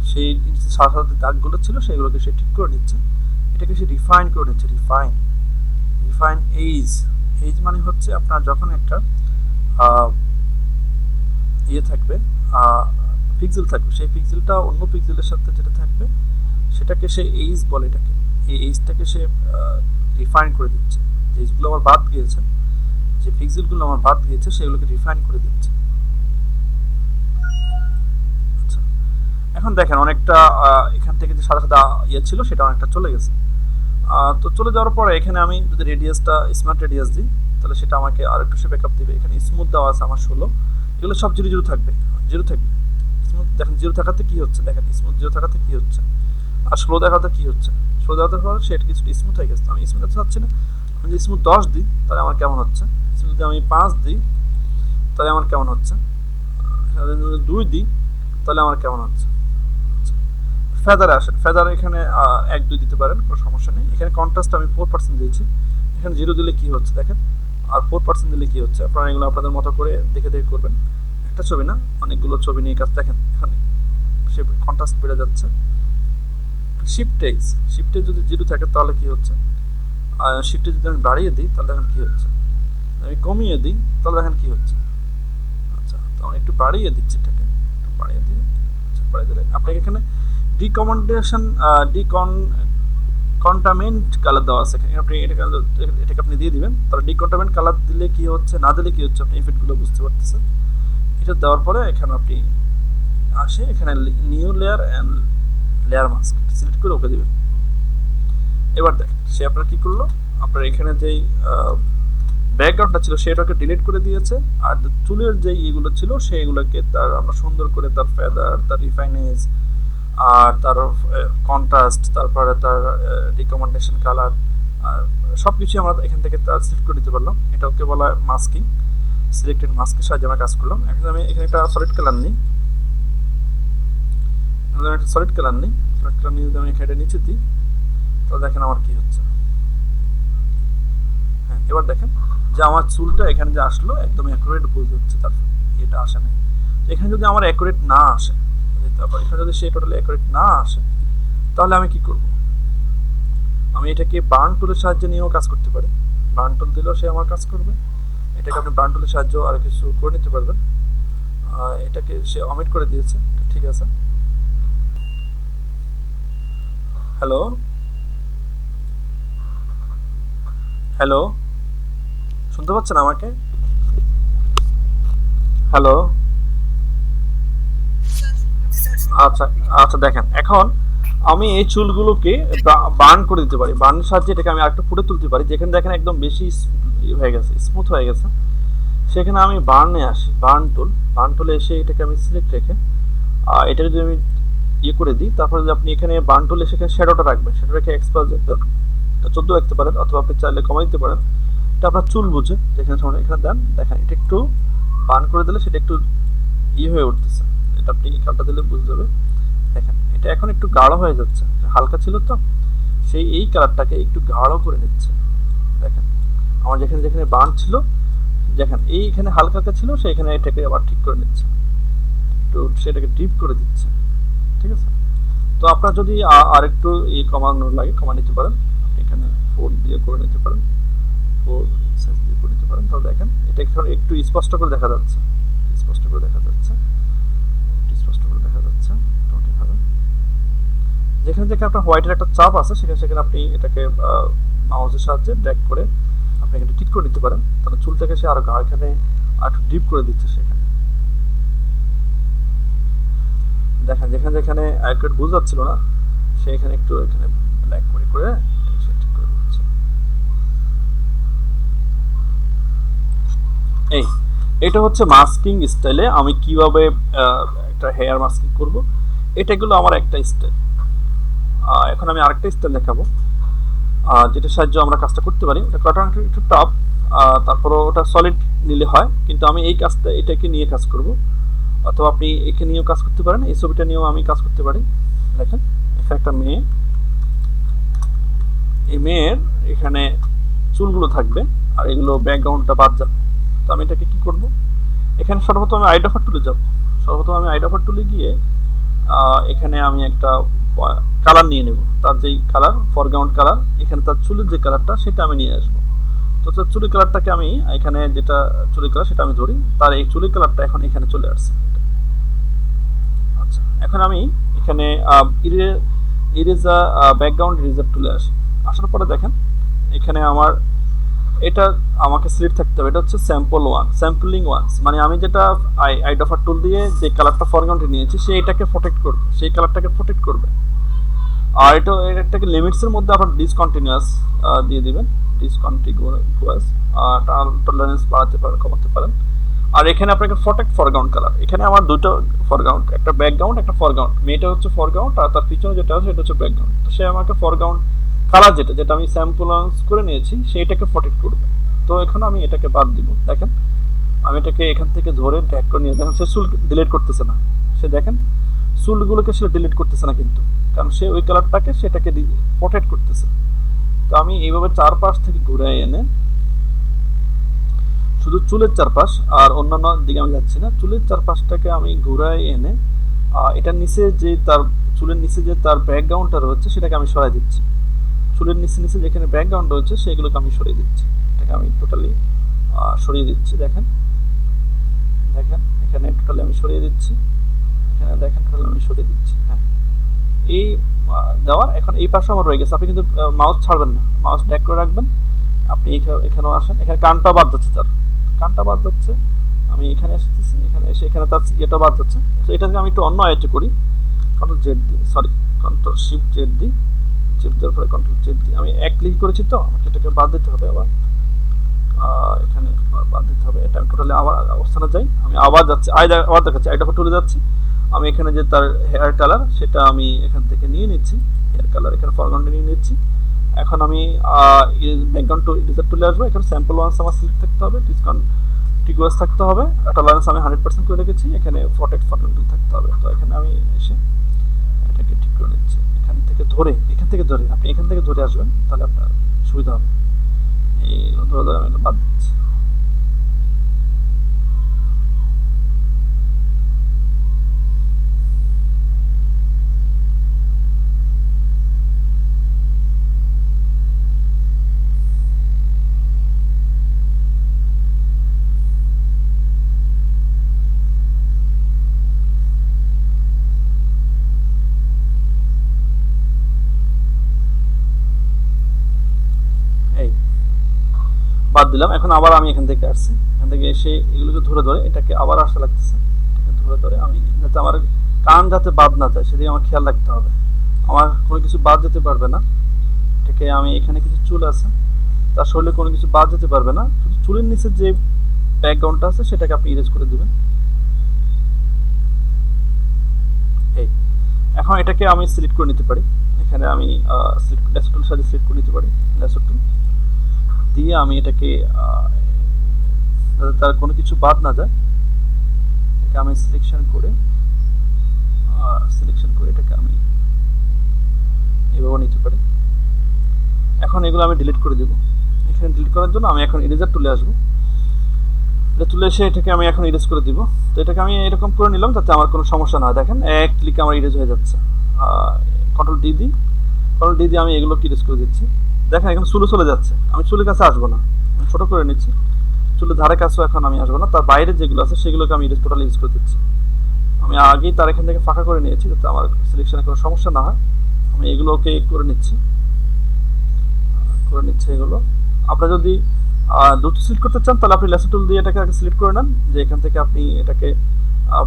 সেই সাথে দাগগুলো ছিল সেগুলোকে সে ঠিক করে নিচ্ছে, এটাকে সে রিফাইন করে নিচ্ছে। রিফাইন এইজ মানে হচ্ছে আপনার যখন একটা ইয়ে থাকবে, পিক্সেল থাকবে, সেই পিক্সেলটা অন্য পিক্সেলের সাথে যেটা থাকবে সেটাকে সে এইজ বলে, এটাকে এই এইজটাকে সে রিফাইন করে দিচ্ছে। এইজগুলো আমার বাদ গিয়েছে, যে পিক্সেলগুলো আমার বাদ গিয়েছে সেগুলোকে রিফাইন করে দিচ্ছে। আচ্ছা, এখন দেখেন অনেকটা এখান থেকে যে সাদা সাদা ইয়ে ছিল সেটা অনেকটা চলে গেছে। তো চলে যাওয়ার পরে এখানে আমি যদি রেডিয়াসটা স্মার্ট রেডিয়াস দিই তাহলে সেটা আমাকে আর একটু সে ব্যাকআপ দিবে। এখানে স্মুথ দেওয়া আছে আমার 16, এগুলো সব জিরো জিরো থাকবে, জিরো থাকবে। স্মুথ দেখেন জিরো থাকাতে কি হচ্ছে, দেখেন স্মুথ জিরো থাকাতে কি হচ্ছে, আর স্লো দেখাতে কি হচ্ছে। স্লো দেখাতে পরে সেটা কিছু স্মুথ হয়ে গেছে। আমি স্মুথ দেখাতে চাচ্ছি না, আমি যদি স্মুথ 10 দিই তাহলে আমার কেমন হচ্ছে, স্মুথ যদি আমি 5 দিই তাহলে আমার কেমন হচ্ছে, 2 দিই তাহলে আমার কেমন হচ্ছে। ফেদারে আসেন, ফেদার এখানে 1-2 দিতে পারেন, কোনো সমস্যা নেই। এখানে কন্ট্রাস্ট আমি 4% দিয়েছি, এখানে 0 দিলে কি হচ্ছে দেখেন, আর 4% দিলে কি হচ্ছে। আপনারা এগুলো আপনাদের মতো করে দেখে দেখে করবেন। একটা ছবি না, অনেকগুলো ছবি নিয়ে কাজ দেখেন, এখানে সে কন্ট্রাস্ট বেড়ে যাচ্ছে। শিফটে যদি 0 থাকে তাহলে কি হচ্ছে, শিফটে যদি আমি বাড়িয়ে দিই তাহলে দেখেন কি হচ্ছে, আমি কমিয়ে দিই তাহলে দেখেন কি হচ্ছে। আচ্ছা, তো আমি একটু বাড়িয়ে দিচ্ছি, এটাকে একটু বাড়িয়ে দিয়ে, আচ্ছা বাড়িয়ে দিলে আপনাকে এখানে কন্টামেন্ট কালার দেওয়া আছে। আপনি এটাকে আপনি দিয়ে দিবেন, তাহলে ডিকন্টামেন্ট কালার দিলে কি হচ্ছে না দিলে কি হচ্ছে আপনি ইফেক্টগুলো বুঝতে পারতেছেন। এটা দেওয়ার পরে এখানে আপনি আসে এখানে new layer and layer mask select করে ওকে দিবেন। এবার দেখেন সে আপনার কি করলো, আপনার এখানে যেই ব্যাকগ্রাউন্ডটা ছিল সেটাকে ডিলিট করে দিয়েছে, আর চুলের যে ইগুলো ছিল সেইগুলোকে তার আমরা সুন্দর করে তার ফেদার, তার রিফাইনেজ, আর তার কন্ট্রাস্ট, তারপরে তার রিকমেন্ডেশন কালার, আর সব কিছু আমরা এখান থেকে তার সিলেক্ট করে দিতে পারলাম। এটা ওকে বলা হয় মাস্কিং। সিলেক্টেড মাস্কের সাহায্যে আমরা কাজ করলাম। এখন আমি এখানে একটা সলিড কালার নিই, একটা সলিড কালার নিই, সলিড কালার নিয়ে যদি আমি এখানে নিচে দিই তাহলে দেখেন আমার কি হচ্ছে। হ্যাঁ, এবার দেখেন যে আমার চুলটা এখানে যে আসলো একদম অ্যাকুরেট বোঝা যাচ্ছে, তার এটা আসে নাই। এখানে যদি আমার অ্যাকুরেট না আসে, তারপর এখানে যদি সে টোটালি অ্যাকুরেট না আসে তাহলে আমি কি করব, আমি এটাকে বার্ন টুলের সাহায্যে নিয়েও কাজ করতে পারি। বার্ন টুল দিলেও সে আমার কাজ করবে। এটাকে আপনি বার্ন টুলের সাহায্যে আর কিছু করে নিতে পারবেন। এটাকে সে অমিট করে দিয়েছে, ঠিক আছে। হ্যালো হ্যালো, শুনতে পাচ্ছেন আমাকে? হ্যালো, আচ্ছা আচ্ছা, দেখেন এখন আমি এই চুলগুলোকে বার্ন করে দিতে পারি। বার্নের সাহায্যে এটাকে আমি আরেকটু ফুটে তুলতে পারি। যেখানে দেখেন একদম বেশি হয়ে গেছে, স্মুথ হয়ে গেছে, সেখানে আমি বার্নে আসি, বার্ন টুলে এসে এটাকে আমি সিলেক্ট রেখে এটা যদি আমি ইয়ে করে দিই, তারপরে যদি আপনি এখানে বার্ন টুলে সেখানে শ্যাডোটা রাখবেন, শ্যাডো রেখে এক্সপোজার 14 রাখতে পারেন, অথবা আপনি চাইলে কমাই দিতে পারেন। এটা আপনার চুল বুঝে, যেখানে সময় এখানে দেন, দেখেন এটা একটু বার্ন করে দিলে সেটা একটু ইয়ে হয়ে উঠতেছে। এটা আপনি কালটা দিলে বুঝতে যাবে। দেখেন এটা এখন একটু গাঢ় হয়ে যাচ্ছে, হালকা ছিল তো, সেই এই কালারটাকে একটু গাঢ় করে নিচ্ছে। দেখেন আমার যেখানে যেখানে বার্ন ছিল, দেখেন এইখানে হালকা হালকা ছিল, সেইখানে এটাকে আবার ঠিক করে নিচ্ছে, একটু সেটাকে ডিপ করে দিচ্ছে, ঠিক আছে। তো আপনার যদি আর একটু এই কমানোর লাগে কমা নিতে পারেন, এখানে 4 দিয়ে করে নিতে পারেন, 4 সাইজ দিয়ে করে নিতে পারেন। তাহলে দেখেন এটা একটু স্পষ্ট করে দেখা যাচ্ছে, স্পষ্ট করে দেখা যাচ্ছে, একটু স্পষ্ট করে দেখা যাচ্ছে মোটামুটিভাবে। যেখানে যেখানে আপনার হোয়াইটের একটা চাপ আছে সেখানে সেখানে আপনি এটাকে মাউসের সাহায্যে ড্র্যাগ করে আপনি এখানে ঠিক করে নিতে পারেন। তাহলে চুলটাকে সে আরো এখানে আর একটু ডিপ করে দিচ্ছে। সেখানে দেখেন যেখানে যেখানে অ্যাকুরেট বোঝা যাচ্ছিল না সেখানে একটু এখানে ব্ল্যাক করে করে ঠিক করে দিচ্ছে। এটা হচ্ছে মাস্কিং স্টাইলে আমি কিভাবে একটা হেয়ার মাস্কিং করব। এটাগুলো আমার একটা স্টাইল। এখন আমি আরেকটা স্টাইল দেখাবো, যেটার সাহায্যে আমরা কাজটা করতে পারি। ওটা করাটা একটু টাফ, তারপরও ওটা সলিড নিলে হয়, কিন্তু আমি এই কাজটা এটাকে নিয়ে কাজ করব, অথবা আপনি একে নিয়েও কাজ করতে পারেন, এই ছবিটা নিয়েও আমি কাজ করতে পারি। দেখেন এখানে একটা মেয়ে, এই মেয়ের এখানে চুলগুলো থাকবে আর এগুলো ব্যাকগ্রাউন্ডটা বাদ যাবে। তো আমি এটাকে কি করব, এখানে সর্বপ্রথম আমি আইডাফার টুলে যাব। সর্বপ্রথম আমি আইডাফার টুলে গিয়ে এখানে আমি একটা কালার নিয়ে নেব, তার যেই কালার ফরগ্রাউন্ড কালার, এখানে তার চুলের যে কালারটা সেটা আমি নিয়ে আসবো। তো তো চুলের কালারটাকে আমি এখানে যেটা চুলের কালার সেটা আমি ধরি, তার এই চুলের কালারটা এখন এখানে চলে আসছে। আচ্ছা, এখন আমি এখানে ইরেজার ব্যাকগ্রাউন্ড ইরেজার টুলে আসি। আসার পরে দেখেন এখানে আমার এটা আমাকে সিলেক্ট থাকতে হবে, এটা হচ্ছে স্যাম্পলিং ওয়ান্স, মানে আমি যেটা আইডফার টুল দিয়ে যে কালারটা ফরগ্রাউন্ডে নিয়েছি সেইটাকে প্রোটেক্ট করবে, সেই কালারটাকে প্রোটেক্ট করবে। আর এটাকে লিমিটসের মধ্যে আপনার ডিসকন্টিনিউয়াস দিয়ে দিবেন, ডিসকন্টিনিউয়াস, টলারেন্স বাড়াতে পারেন, কমাতে পারেন। আর এখানে আপনাকে প্রোটেক্ট ফরগ্রাউন্ড কালার, এখানে আমার দুটো ফরগ্রাউন্ড, একটা ব্যাকগ্রাউন্ড একটা ফরগ্রাউন্ড, মেয়েটা হচ্ছে ফরগ্রাউন্ড আর তার পিছনে যেটা আছে সেটা হচ্ছে ব্যাকগ্রাউন্ড। তো সে আমাকে ফরগ্রাউন্ড কালার যেটা আমি স্যাম্পলান্স করে নিয়েছি সেইটাকে প্রোটেক্ট করবে। তো এখন আমি এটাকে বাদ দিব। দেখেন আমি এটাকে এখান থেকে ধরে ড্র্যাগ করে নিয়ে, দেখেন সে চুল ডিলিট করতেছে না, সে দেখেন চুলগুলোকে সে ডিলিট করতেছে না কিন্তু, কারণ সে ওই কালারটাকে সেটাকে প্রোটেক্ট করতেছে। তো আমি এইভাবে চারপাশ থেকে ঘুরে এনে শুধু চুলের চারপাশ আর অন্যান্য দিকে আমি যাচ্ছি না, চুলের চারপাশটাকে আমি ঘুরাই এনে এটার নিচে যে তার চুলের নিচে যে তার ব্যাকগ্রাউন্ডটা রয়েছে সেটাকে আমি সরাই দিচ্ছি। চুলের নিচে নিচে যেখানে ব্যাকগ্রাউন্ড রয়েছে সেগুলোকে আমি সরিয়ে দিচ্ছি, এটাকে আমি টোটালি সরিয়ে দিচ্ছি। দেখেন দেখেন এখানে টোটালি আমি সরিয়ে দিচ্ছি, এখানে দেখেন টোটালি আমি সরিয়ে দিচ্ছি। হ্যাঁ, এই দেওয়ার এখন এই পাশে আমার রয়ে গেছে। আপনি কিন্তু মাউস ছাড়বেন না, মাউস ড্র্যাগ করে রাখবেন। আপনি এখানেও আসেন, এখানে কানটা বাদ যাচ্ছে, তার কানটা বাদ যাচ্ছে, আমি এখানে এসেছি, এখানে এসে এখানে তার ইয়েটা বাদ যাচ্ছে। তো এটাকে আমি একটু অন্য আইটে করি, কন্ট্রোল জেড দিই, সরি কন্ট্রোল শিফট জেড দিই, শিফট দেওয়ার পরে কন্ট্রোল জেড দিই। আমি এক ক্লিক করেছি তো আমাকে এটাকে বাদ দিতে হবে, আবার এখানে বাদ দিতে হবে। এটা আমি টোটালি আবার অবস্থানে যাই, আমি আবার যাচ্ছি, আবার দেখাচ্ছি, আইটা টুলে যাচ্ছি। আমি এখানে যে তার হেয়ার কালার সেটা আমি এখান থেকে নিয়ে নিচ্ছি, হেয়ার কালার এখানে ফরগ্রাউন্ডে নিয়ে নিচ্ছি। এখন আমি ব্যাকগ্রাউন্ড টু ইরেজার টুলে আসবো, এখানে স্যাম্পল ওয়ান্স আমার সিলেক্ট থাকতে হবে, টিগুয়াস থাকতে হবে, টলারেন্স আমি 100% করে রেখেছি, এখানে প্রোটেক্ট থাকতে হবে। তো এখানে আমি এসে এটাকে ঠিক করে নিচ্ছি, এখান থেকে ধরে আপনি এখান থেকে ধরে আসবেন, তাহলে আপনার সুবিধা হবে। এই ধরে আমি বাদ দিচ্ছি। বাদ দিলাম। এখন আবার আমি এখান থেকে আসছি, এখান থেকে এসে এগুলোকে ধরে এটাকে আবার আসতে লাগতেছে, এটাকে ধরে আমি যাতে আমার কান যাতে বাদ না যায় সেদিকে আমার খেয়াল রাখতে হবে, আমার কোনো কিছু বাদ যেতে পারবে না। এটাকে আমি এখানে কিছু চুল আছে, তার শরীরে কোনো কিছু বাদ যেতে পারবে না, শুধু চুলের নিচে যে ব্যাকগ্রাউন্ডটা আছে সেটাকে আপনি ইরেজ করে দিবেন। এই এখন এটাকে আমি সিলেক্ট করে নিতে পারি, এখানে আমি লেসো টুল সাথে সিলেক্ট করে নিতে পারি, লেসো টুল দিয়ে আমি এটাকে তার কোনো কিছু বাদ না যায় এটাকে আমি সিলেকশন করে এটাকে আমি এভাবে নিতে পারি। এখন এগুলো আমি ডিলিট করে দেব। এখানে ডিলিট করার জন্য আমি এখন ইরেজার টুলে আসবো, এটা তুলে এসে এটাকে আমি এখন ইরেজ করে দিব। তো এটাকে আমি এরকম করে নিলাম যাতে আমার কোনো সমস্যা না হয়। দেখেন এক ক্লিকে আমার ইরেজ হয়ে যাচ্ছে। কন্ট্রোল ডি দিয়ে আমি এগুলো ইরেজ করে দিচ্ছি। দেখেন এখন চুলে চলে যাচ্ছে, আমি চুলের কাছে আসবো না, আমি ছোটো করে নিচ্ছি, চুলের ধারে কাছেও এখন আমি আসবো না, তার বাইরে যেগুলো আছে সেগুলোকে আমি টোটালি ইউজ করে দিচ্ছি। আমি আগেই তার এখান থেকে ফাঁকা করে নিয়েছি যাতে আমার সিলেকশনে কোনো সমস্যা না হয়। আমি এগুলোকে করে নিচ্ছি এগুলো। আপনারা যদি দ্রুত সিলেক্ট করতে চান তাহলে আপনি লেসো টুল দিয়ে এটাকে আগে সিলেক্ট করে নেন, যে এখান থেকে আপনি এটাকে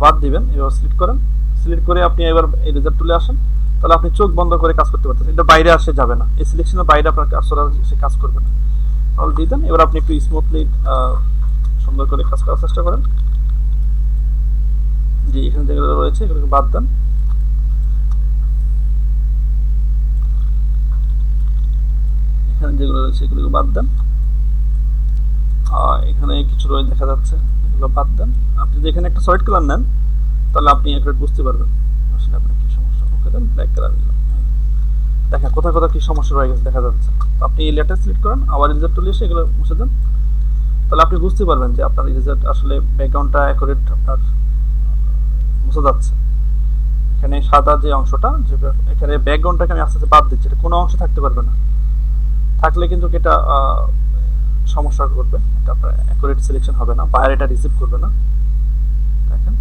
বাদ দিবেন, এবার সিলেক্ট করেন, সিলেক্ট করে আপনি এবার ইরেজার টুলে আসেন, তাহলে আপনি চোখ বন্ধ করে কাজ করতে পারতেছেন, এটা বাইরে আসে যাবে না, এই সিলেকশনের বাইরে আপনার কার্সর সে কাজ করবে না। তাহলে দিয়ে দেন, এবার আপনি একটু স্মুথলি সুন্দর করে কাজ করার চেষ্টা করেন। যে এখানে যেগুলো রয়েছে এগুলোকে বাদ দেন, এখানে যেগুলো রয়েছে এগুলোকে বাদ দেন, এখানে কিছু রয়েছে দেখা যাচ্ছে এগুলো বাদ দেন। আপনি যেখানে একটা সলিড কালার নেন তাহলে আপনি অ্যাকুরেট বুঝতে পারবেন আসলে আপনার কি সমস্যা। ওকে দেন, ব্ল্যাক কালার নিলাম, দেখেন কোথায় কোথায় কি সমস্যা রয়ে গেছে দেখা যাচ্ছে। আপনি এই লেটার সিলেক্ট করেন, আবার ইরেজার টুলে এসে এগুলো মুছে দেন, তাহলে আপনি বুঝতে পারবেন যে আপনার ইরেজার আসলে ব্যাকগ্রাউন্ডটা অ্যাকুরেট আপনার মুছে যাচ্ছে। এখানে সাদা যে অংশটা, যে এখানে ব্যাকগ্রাউন্ডটাকে আমি আস্তে আস্তে বাদ দিচ্ছি, এটা কোনো অংশ থাকতে পারবে না, থাকলে কিন্তু এটা সমস্যা করবে, এটা আপনার অ্যাকুরেট সিলেকশন হবে না, বায়ার এটা রিসিভ করবে না। দেখেন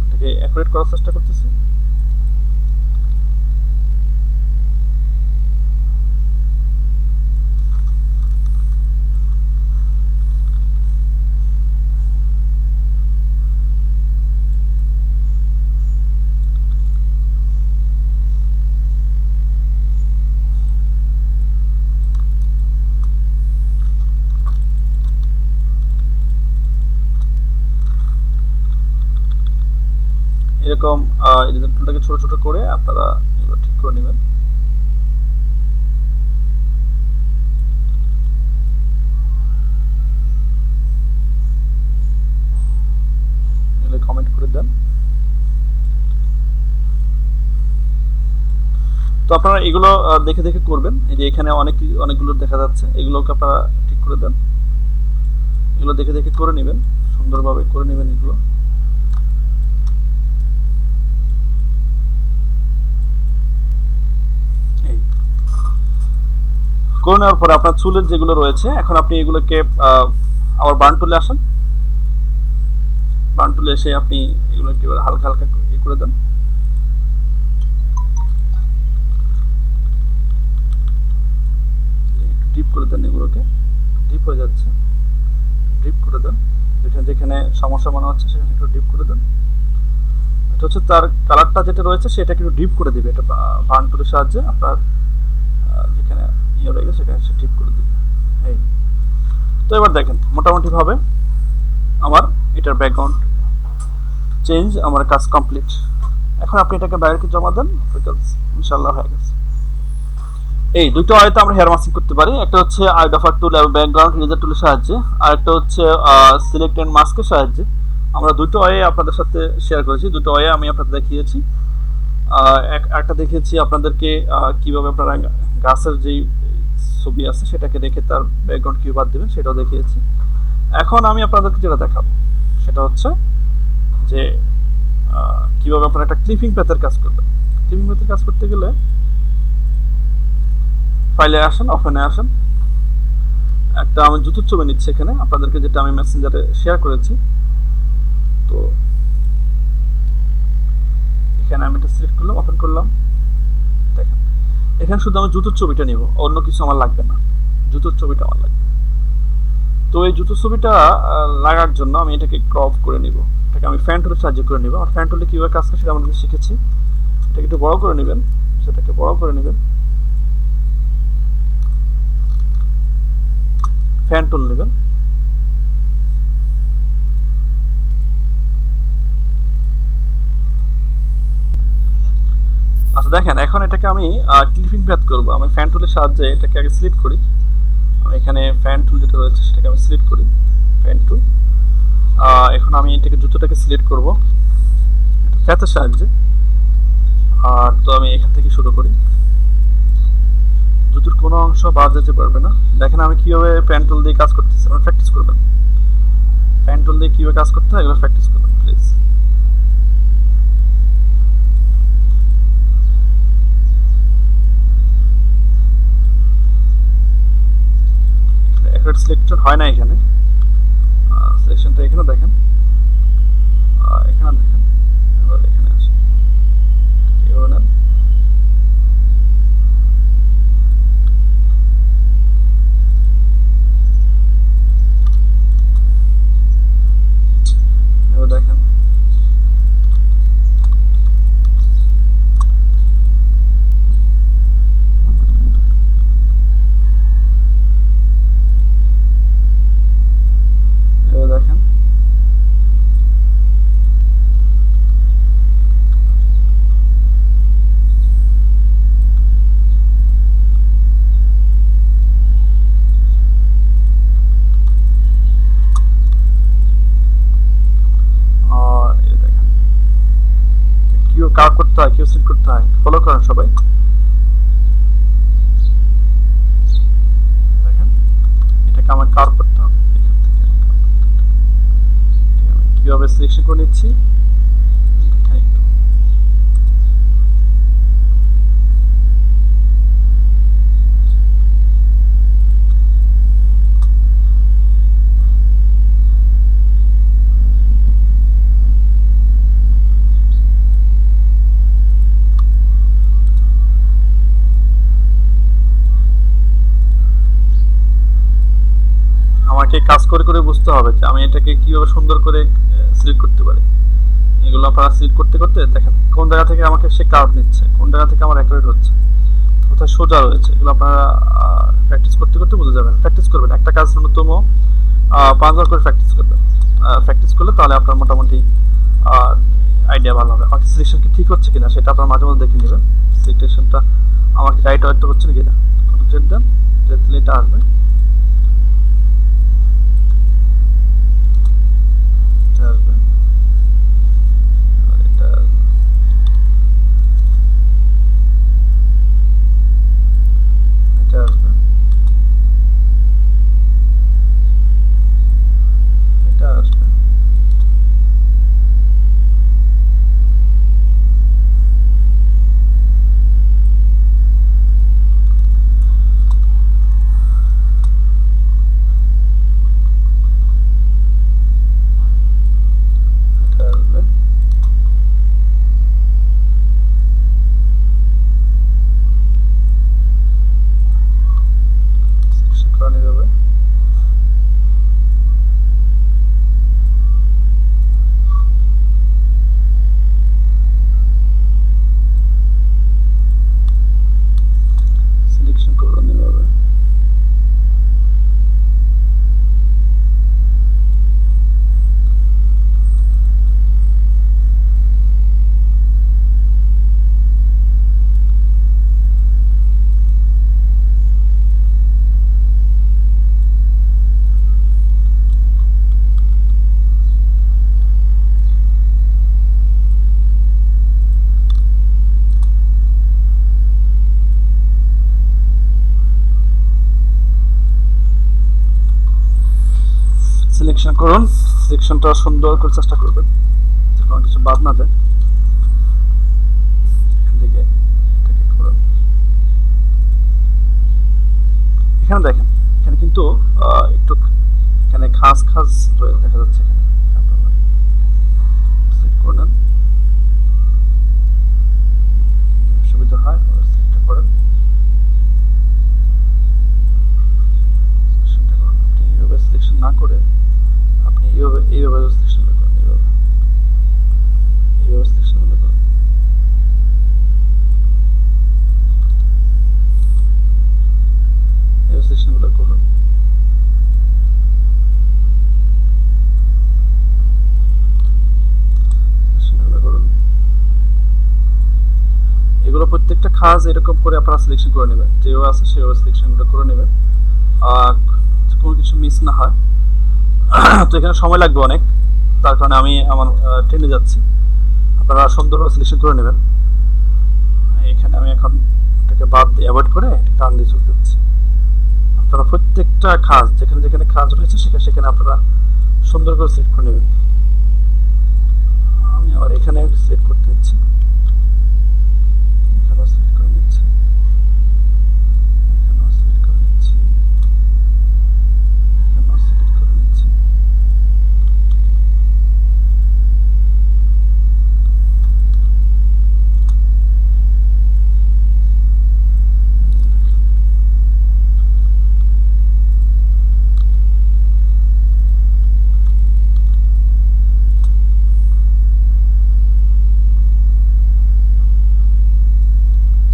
এটাকে অ্যাকুরেট করার চেষ্টা করতেছি। এরকম এডিটর টুলটাকে ছোট ছোট করে আপনারা এগুলো ঠিক করে নেবেন। এগুলো কমেন্ট করে দেন। তো আপনারা এগুলো দেখে দেখে করবেন। এই যে এখানে অনেকগুলো দেখা যাচ্ছে, এগুলোকে আপনারা ঠিক করে দেন। এগুলো দেখে দেখে করে নেবেন, সুন্দরভাবে করে নেবেন এগুলো। করে নেওয়ার পরে আপনার চুলের যেগুলো রয়েছে, এখন আপনি এগুলোকে আবার বার্ন টুলে আসেন। বার্ন টুলে এসে আপনি এগুলোকে হালকা হালকা করে দেন। ডিপ করে দেন, এগুলোকে ডিপ হয়ে যাচ্ছে, ডিপ করে দেন। যেখানে যেখানে সমস্যা মনে হচ্ছে সেখানে একটু ডিপ করে দেন। এটা হচ্ছে তার কালারটা যেটা রয়েছে সেটাকে একটু ডিপ করে দিবে, এটা বার্ন টুলের সাহায্যে আপনার যেখানে ইয়ে রয়ে গেছে সেখানে ডিপ করে দিবে। এই তো এবার দেখেন মোটামুটি ভাবে আমার এটার ব্যাকগ্রাউন্ড চেঞ্জ, আমার কাজ কমপ্লিট। এখন আপনি এটাকে বাইরেকে জমা দেন, ইনশাআল্লাহ হয়ে গেছে। এই দুটো আয়তে আমরা হেয়ার মাস্কিং করতে পারি, একটা হচ্ছে আইডাফার টুল এবং ব্যাকগ্রাউন্ড ইরেজার টুলের সাহায্যে, আর একটা হচ্ছে সিলেক্ট এন্ড মাস্কের সাহায্যে। আমরা দুটো ওয়ে আপনাদের সাথে শেয়ার করেছি, দুটো ওয়ে আমি আপনাদের দেখিয়েছি। একটা দেখিয়েছি আপনাদেরকে কিভাবে আপনারা গাছের যেই ছবি আছে সেটাকে দেখে তার ব্যাকগ্রাউন্ড কিভাবে বাদ দেবেন সেটাও দেখিয়েছি। এখন আমি আপনাদেরকে যেটা দেখাবো সেটা হচ্ছে যে কিভাবে আপনারা একটা ক্লিপিং প্যাথের কাজ করবেন। ক্লিপিং প্যাথের কাজ করতে গেলে ফাইলে আসেন, ওপেনে আসেন। একটা আমি জুতোর ছবি নিচ্ছি এখানে আপনাদেরকে, যেটা আমি মেসেঞ্জারে শেয়ার করেছি। তো এখানে আমি এটা সিলেক্ট করলাম, ওপেন করলাম। দেখেন এখানে শুধু আমি জুতোর ছবিটা নিব, অন্য কিছু আমার লাগবে না, জুতোর ছবিটা আমার লাগবে। তো এই জুতোর ছবিটা লাগার জন্য আমি এটাকে ক্রপ করে নিব, এটাকে আমি ফ্যান টুলের সাহায্যে করে নিব। আর ফ্যান টুলে কীভাবে কাজ করে সেটা আমাদের শিখেছি। এটাকে একটু বড় করে নেবেন, সেটাকে বড় করে নেবেন, ফ্যান টুল নেবেন। আচ্ছা দেখেন এখন এটাকে আমি ক্লিপিং প্যাথ করবো। আমি ফ্যান টুলের সাহায্যে এটাকে আগে সিলেক্ট করি। এখানে ফ্যান টুল যেটা রয়েছে সেটাকে আমি সিলেক্ট করি, ফ্যান টুল। এখন আমি এটাকে জুতোটাকে সিলেক্ট করব প্যাথের সাহায্যে। আর তো আমি এখান থেকে শুরু করি, জুতোর কোনো অংশ বাদ যেতে পারবে না। দেখেন আমি কীভাবে ফ্যান টুল দিয়ে কাজ করতেছি, আমার প্র্যাকটিস করবেন। ফ্যান টুল দিয়ে কীভাবে কাজ করতে হয় এগুলো প্র্যাকটিস করবেন প্লিজ। অ্যাকুরেট সিলেকশন হয় না এখানে, সিলেকশনটা এখানে দেখেন, এখানে দেখেন, এবার এখানে আসে এভাবে নেন। এবার দেখেন দেখেন কিউ কার করতে হয়, কিউ সিলেক্ট করতে হয়, ফলো করেন সবাই। দেখেন এটাকে আমার কার করতে হবে, এখান থেকে কিভাবে সিলেকশন করে নিচ্ছি। আমাকে কাজ করে করে বুঝতে হবে যে আমি এটাকে কিভাবে সুন্দর করে সিলেক্ট করতে পারি। এগুলো আপনারা সিলেক্ট করতে করতে দেখেন কোন জায়গা থেকে আমাকে সে কার্ভ নিচ্ছে, কোন জায়গা থেকে আমার অ্যাকুরেট হচ্ছে, কোথায় সোজা রয়েছে, এগুলো আপনারা প্র্যাকটিস করতে করতে বুঝে যাবেন। প্র্যাকটিস করবেন, একটা কাজ ন্যূনতম 5 বার করে প্র্যাকটিস করবেন। প্র্যাকটিস করলে তাহলে আপনার মোটামুটি আইডিয়া ভালো হবে। আমার সিলেকশন কি ঠিক হচ্ছে কিনা সেটা আপনার মাঝে মধ্যে দেখে নেবেন। সিলেকশনটা আমার কি রাইট ওয়াইট হচ্ছে না কিনা, জেড দেন, জেড দিলে এটা আসবে, এটা আসবে, এটা এটা আসবে, এটা আসবে, এটা আসবে, সিলেকশন করা নিয়ে যাবে। সিলেকশন করে নিয়ে যাবে। সিলেকশন করুন, সিলেকশনটা সুন্দর করে চেষ্টা করবেন যে কোনো কিছু বাদ না যায়। এখান থেকে এটাকে করুন। এখানে দেখেন, এখানে কিন্তু একটু এখানে খাস খাস দেখা যাচ্ছে, এখানে আপনারা সিলেক্ট করে নেন, সুবিধা হয় সিলেক্ট করেন। সিলেকশনটা করুন, আপনি এইভাবে সিলেকশন না করে আপনি এইভাবে সিলেকশন করুন, এইভাবে সিলেকশন করুন, এই সিলেকশনগুলো করুন। এগুলো প্রত্যেকটা খাস এরকম করে আপনারা সিলেকশন করে নেবেন, যেভাবে আছে সেভাবে সিলেকশনগুলো করে নেবেন, কোনো কিছু মিস না হয়। তো এখানে সময় লাগবে অনেক, তার কারণে আমি আমার ট্রেনে যাচ্ছি, আপনারা সুন্দরভাবে সিলেকশন করে নেবেন। এখানে আমি এখন এটাকে বাদ দিয়ে অ্যাভয়েড করে টান দিয়ে চলতে যাচ্ছি। আপনারা প্রত্যেকটা খাস যেখানে যেখানে খাস রয়েছে সেখানে সেখানে আপনারা সুন্দর করে সিলেক্ট করে নেবেন। আমি আবার এখানে সিলেক্ট করতে হচ্ছে, এখানেও সিলেক্ট করে নিচ্ছি, এখানেও সিলেক্ট করে নিচ্ছি, এখানেও সিলেক্ট করে নিচ্ছি।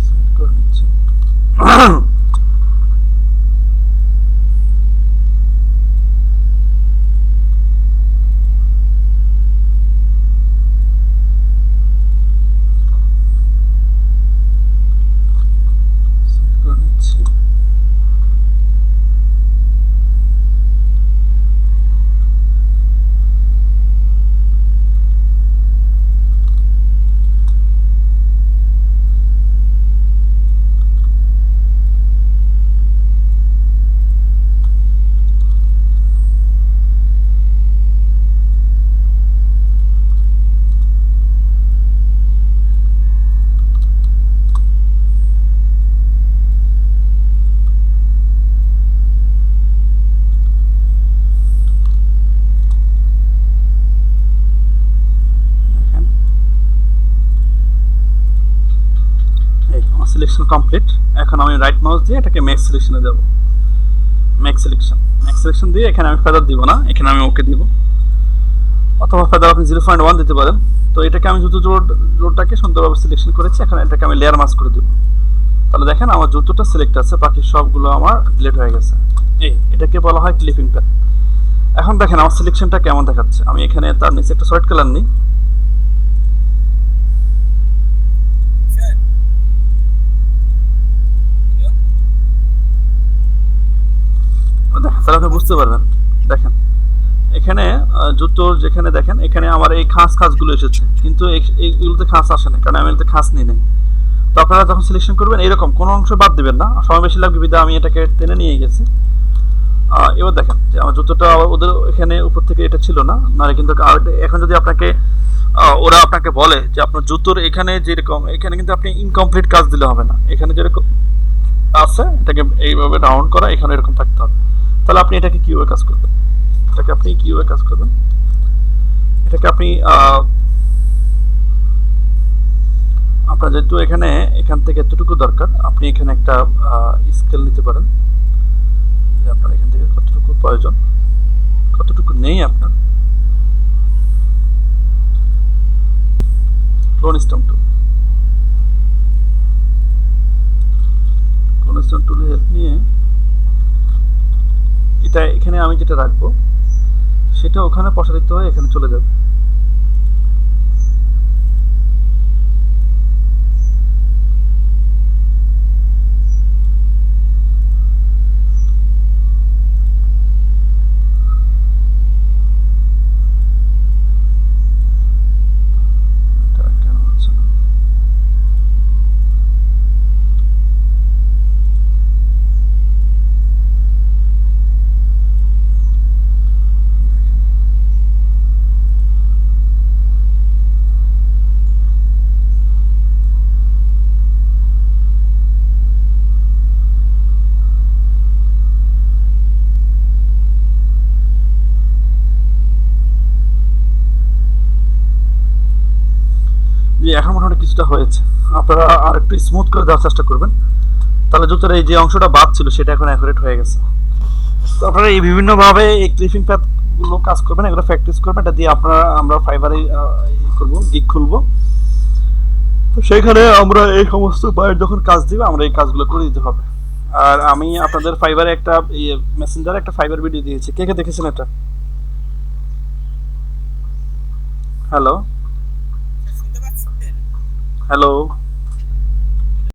সিলেক্ট করে নিচ্ছি। Selection complete. এখন আমি রাইট মাউস দিয়ে এটাকে মেক সিলেকশনে যাব। ম্যাক্স সিলেকশন দিয়ে এখানে আমি ফেদার দিব না, এখানে আমি ওকে দিব, অথবা ফেদার আপনি 0.1 দিতে পারেন। তো এটাকে আমি জুতো জোড়টাকে সুন্দরভাবে সিলেকশন করেছি, এখন এটাকে আমি লেয়ার মাস্ক করে দিব। তাহলে দেখেন আমার জুতোটা সিলেক্ট আছে, বাকি সবগুলো আমার ডিলিট হয়ে গেছে। এটাকে বলা হয় ক্লিপিং প্যাড। এখন দেখেন আমার সিলেকশনটা কেমন দেখাচ্ছে। আমি এখানে তার নিচে একটা সলিড কালার নিই, দেখেন তাহলে আপনি বুঝতে পারবেন। দেখেন এখানে জুতোর যেখানে দেখেন এখানে আমার এই খাঁজগুলো এসেছে, কিন্তু এইগুলোতে খাঁজ আসে না, কারণ আমি এতে খাঁজ নিই নাই। তো আপনারা যখন সিলেকশন করবেন এরকম কোনো অংশ বাদ দিবেন না, সময় বেশি লাগবে বিধায় আমি এটাকে টেনে নিয়ে গেছি। এবার দেখেন যে আমার জুতোটা ওদের এখানে উপর থেকে এটা ছিল না, নাহলে কিন্তু এখন যদি আপনাকে ওরা আপনাকে বলে যে আপনার জুতোর এখানে যেরকম, এখানে কিন্তু আপনি ইনকমপ্লিট কাজ দিলে হবে না, এখানে যেরকম আছে এটাকে এইভাবে রাউন্ড করা, এখানে এরকম থাকতে হবে। তাহলে আপনি এটাকে কিভাবে কাজ করবেন, এটাকে আপনি আপনার যেহেতু এখান থেকে এতটুকু দরকার, আপনি এখানে একটা স্কেল নিতে পারেন, যে আপনার এখান থেকে কতটুকু প্রয়োজন, কতটুকু নেই আপনার। ক্লোনস্টোন টুলের হেল্প নিয়ে এটা এখানে আমি যেটা রাখবো সেটা ওখানে প্রসারিত হয়ে এখানে চলে যাবে। যে এখন মোটামুটি কিছুটা হয়েছে, আপনারা আর একটু স্মুথ করে দেওয়ার চেষ্টা করবেন, তাহলে জুতোর এই যে অংশটা বাদ ছিল সেটা এখন অ্যাকুরেট হয়ে গেছে। তো আপনারা এই বিভিন্নভাবে এই ক্লিপিং প্যাডগুলো কাজ করবেন, এগুলো প্র্যাকটিস করবেন, এটা দিয়ে আমরা ফাইবারে করবো, গিগ খুলবো। তো সেখানে আমরা এই সমস্ত বাইরে যখন কাজ দিবে আমরা এই কাজগুলো করে দিতে হবে। আর আমি আপনাদের ফাইবারে একটা মেসেঞ্জারে একটা ফাইবার ভিডিও দিয়েছি, কে কে দেখেছেন এটা? Hello, hello.